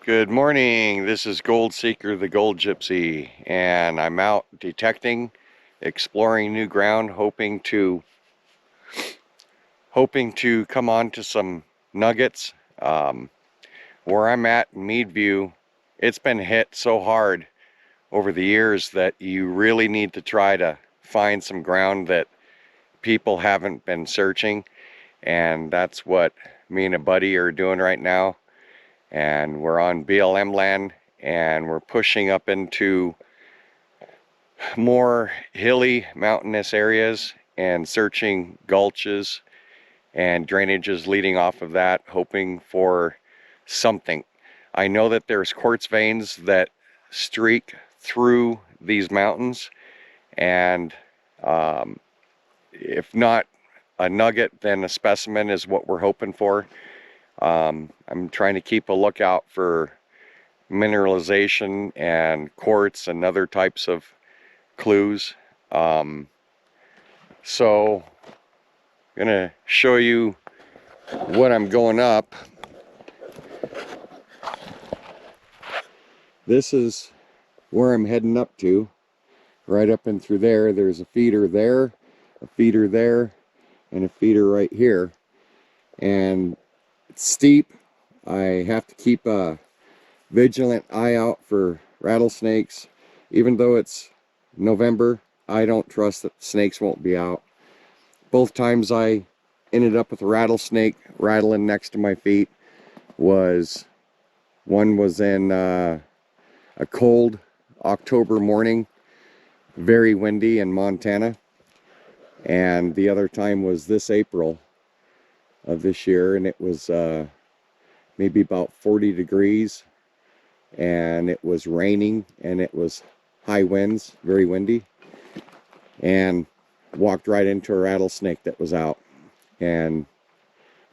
Good morning. This is Gold Seeker, the Gold Gypsy, and I'm out detecting, exploring new ground, hoping to come on to some nuggets. Where I'm at in Meadview, it's been hit so hard over the years that you really need to try to find some ground that people haven't been searching, and that's what me and a buddy are doing right now. And we're on BLM land, and we're pushing up into more hilly mountainous areas and searching gulches and drainages leading off of that, hoping for something. I know that there's quartz veins that streak through these mountains, and if not a nugget, then a specimen is what we're hoping for. I'm trying to keep a lookout for mineralization and quartz and other types of clues. So I'm gonna show you what I'm going up. This is where I'm heading up to. Right up and through there, there's a feeder there, a feeder there, and a feeder right here. And it's steep. I have to keep a vigilant eye out for rattlesnakes. Even though it's November, I don't trust that snakes won't be out. Both times I ended up with a rattlesnake rattling next to my feet one was in a cold October morning, very windy in Montana, and the other time was this April of this year, and it was maybe about 40 degrees, and it was raining, and it was high winds, very windy, and walked right into a rattlesnake that was out, and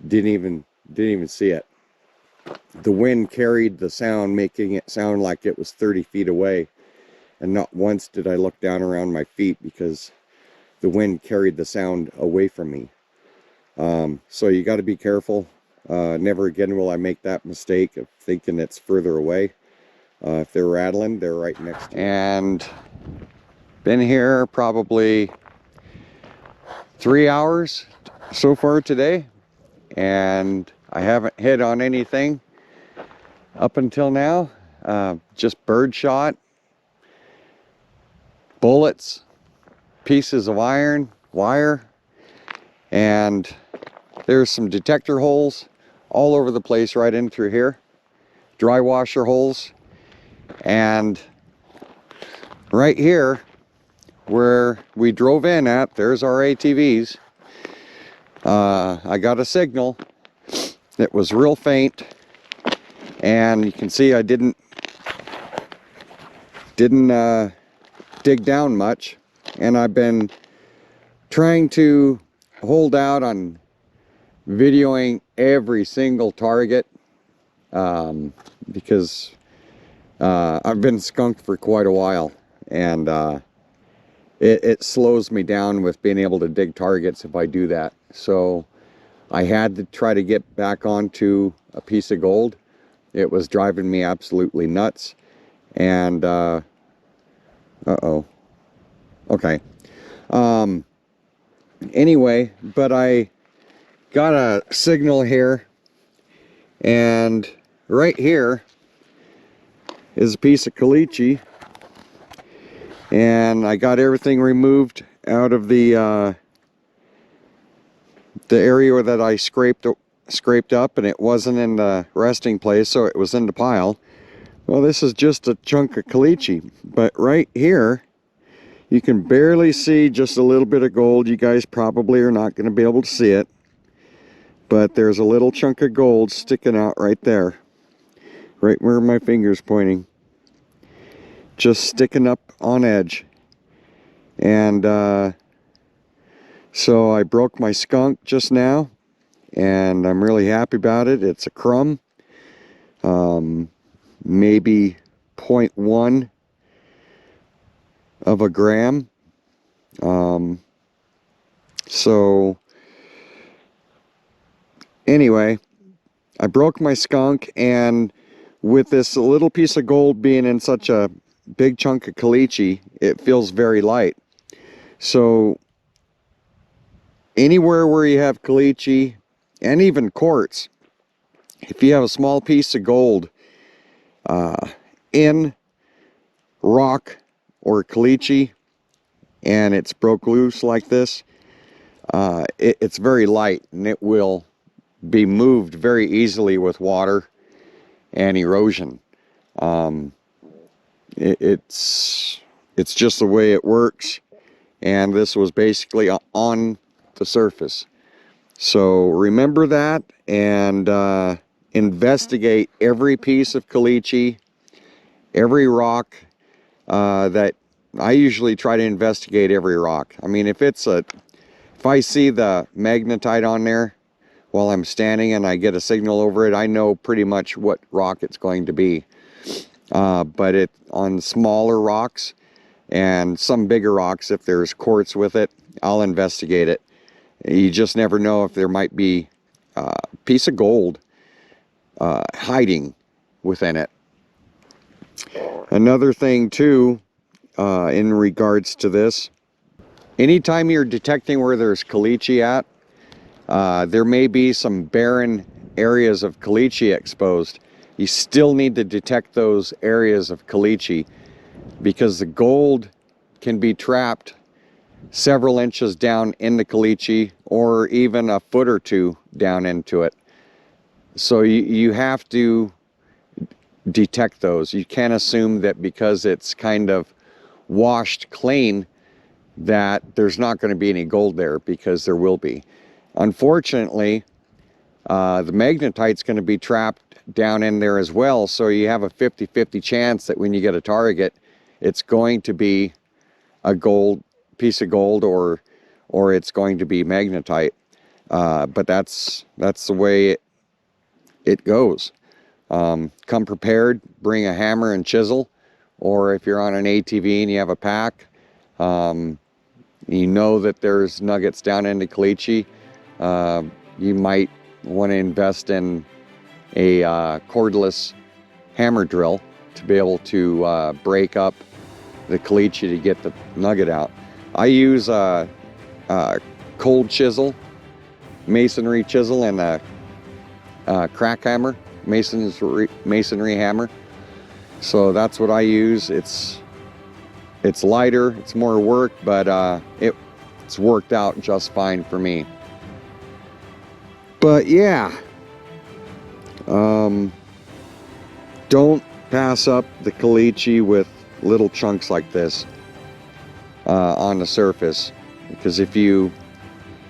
didn't even see it. The wind carried the sound, making it sound like it was 30 feet away, and not once did I look down around my feet because the wind carried the sound away from me. So you got to be careful. Never again will I make that mistake of thinking it's further away. If they're rattling, they're right next to you. And been here probably 3 hours so far today, and I haven't hit on anything up until now. Just bird shot, bullets, pieces of iron, wire, and there's some detector holes all over the place right in through here, dry washer holes, and right here where we drove in at, there's our ATVs. I got a signal. It was real faint, and you can see I didn't dig down much, and I've been trying to hold out on videoing every single target because I've been skunked for quite a while, and it slows me down with being able to dig targets if I do that. So I had to try to get back onto a piece of gold. It was driving me absolutely nuts, and okay. Anyway, but I got a signal here, and right here is a piece of caliche, and I got everything removed out of the area that I scraped up, and it wasn't in the resting place, so it was in the pile. Well, this is just a chunk of caliche, but right here you can barely see just a little bit of gold. You guys probably are not going to be able to see it, but there's a little chunk of gold sticking out right there, right where my finger's pointing, just sticking up on edge. And so I broke my skunk just now, and I'm really happy about it. It's a crumb, maybe 0.1 of a gram. So anyway, I broke my skunk, and with this little piece of gold being in such a big chunk of caliche, it feels very light. So anywhere where you have caliche and even quartz, if you have a small piece of gold in rock or caliche and it's broke loose like this, it's very light and it will be moved very easily with water and erosion. It's just the way it works, and this was basically on the surface. So remember that, and investigate every piece of caliche, every rock that I usually try to investigate every rock. I mean, if I see the magnetite on there while I'm standing and I get a signal over it, I know pretty much what rock it's going to be. But on smaller rocks and some bigger rocks, if there's quartz with it, I'll investigate it. You just never know if there might be a piece of gold hiding within it. Another thing too, in regards to this, anytime you're detecting where there's caliche at, there may be some barren areas of caliche exposed. You still need to detect those areas of caliche, because the gold can be trapped several inches down in the caliche or even a foot or two down into it. So you have to detect those. You can't assume that because it's kind of washed clean that there's not going to be any gold there, because there will be. Unfortunately, the magnetite's going to be trapped down in there as well, so you have a 50-50 chance that when you get a target, it's going to be a piece of gold or it's going to be magnetite. But that's the way it goes. Come prepared, bring a hammer and chisel, or if you're on an ATV and you have a pack, you know that there's nuggets down into caliche, you might want to invest in a cordless hammer drill to be able to break up the caliche to get the nugget out. I use a cold chisel, masonry chisel, and a crack hammer, masonry hammer. So that's what I use. It's lighter, it's more work, but it's worked out just fine for me. But yeah, don't pass up the caliche with little chunks like this on the surface, because if you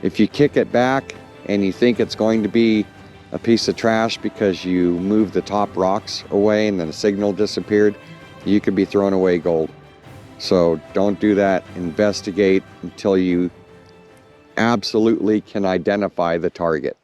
kick it back and you think it's going to be a piece of trash because you moved the top rocks away and then the signal disappeared, you could be throwing away gold. So don't do that. Investigate until you absolutely can identify the target.